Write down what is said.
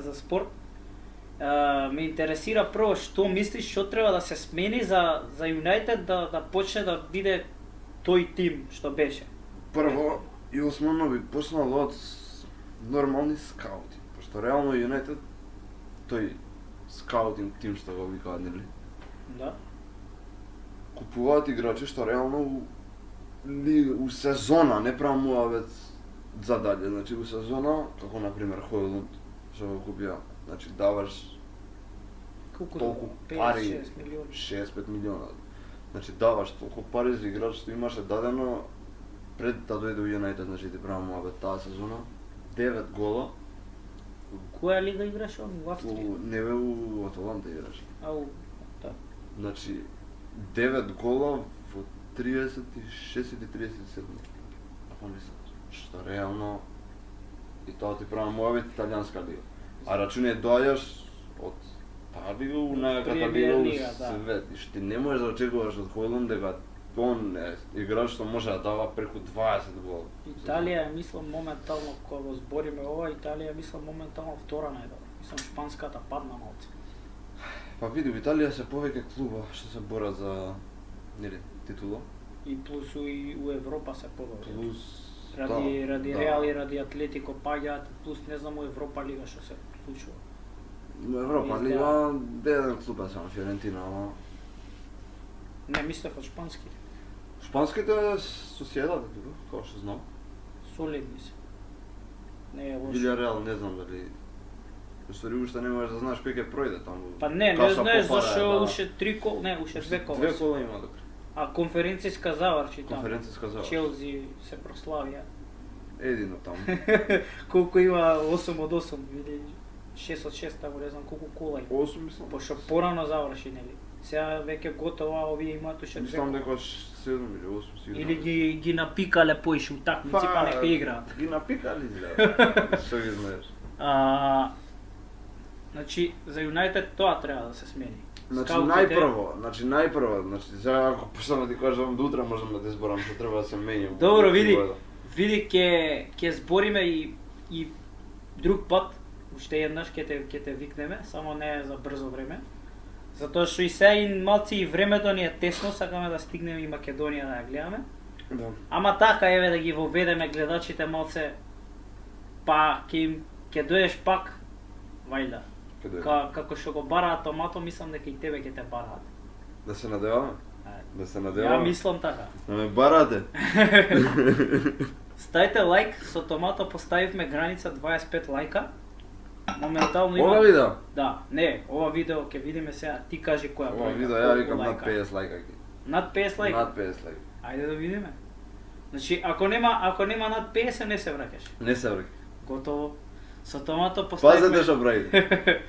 за спорт. Ме интересира прво што мислиш што треба да се смени за Юнайтед да почне да биде тој тим што беше. Прво и основно би почнал од нормални скаути, пошто реално Юнайтед тој скаутинг тим што го викаат, нели? Да. Купуваат играчи што реално у сезона не прамуват за дале, значи у сезона, како на пример Хойлунд што го купија, значи даваш Колку толку 5, пари, 6 милиони. 6-5 милиона. Значи даваш толку пари за играч што имаше дадено пред да дојде у Юнайтед, значи ти правам таа сезона 9 гола. Која лига играше он во Австрија? Не бе у Аталанта играше. Да. Значи 9 гола во 36 и 37. Ако мислам, што реално и тоа ти правам италијанска лига. А рачуне доаѓаш од таа лига у најаката лига у свет. И што ти не можеш да очекуваш од Хойлунд дека он е играч што може да дава преку 20 гола. Италија мислам моментално кога го збориме ова, Италија мислам моментално втора најдобра. Мислам шпанската падна малце. Па види, во Италија се повеќе клуба што се борат за нели титула. И плюс и у Европа се подобри. Плюс ради Реал и ради Атлетико паѓаат, плюс не знам у Европа лига што се случува. Во Европа лига еден клуб е само Фиорентина, ама Не мислев од шпански. шпанските Сосиедад е тука, како што знам. Солидни се. Не е лошо. Вилјареал не знам дали Устори уште не можеш да знаеш кој ќе пројде таму. Па не знаеш зашо уште 3 кола, не, уште 2 кола. 2 кола има докрај. А конференцијска заврши таму. Конференцијска заврши. Челси се прославија. Едино таму. Колку има 8 од 8, види 6 од 6, таму не знам колку кола има. 8 мислам. Пошто порано заврши, нели? Сега веќе готова, овие имаат уште 2 Мислам кола. дека 7 или 8 сигурно. Или ги напикале поише утакмици, па нека играат. Ги напикали изгледа. Што ги знаеш? Значи, за Юнайтед тоа треба да се смени. Значи Скаутите- најпрво, сега ако почнам да ти кажам до утре можам да те зборам што треба да се менја. Добро, види ќе збориме и друг пат, уште еднаш ќе те викнеме, само не за брзо време. Затоа што и сега и малци и времето ни е тесно, сакаме да стигнеме и Македонија да ја гледаме. Да. Ама така еве да ги воведеме гледачите малце, па ќе дојдеш пак, вајда. Како што го бараат Томато, мислам дека и тебе ќе те бараат. Да се надеваме? Да се надеваме? Ја мислам така. Да ме барате? Ставите лайк, со Томато поставивме граница 25 лајка. Моментално има... Ова видео? Да, не, ова видео ќе видиме сега, ти кажи која Ова бројка. видео ја колку викам над лајка. 50 лајка. Над 50 лајка? Над 50 лајка. Ајде да видиме. Значи, ако нема над 50 не се враќаш. Не се враќа. Готово. Со Томато поставивме... Пазете што правите.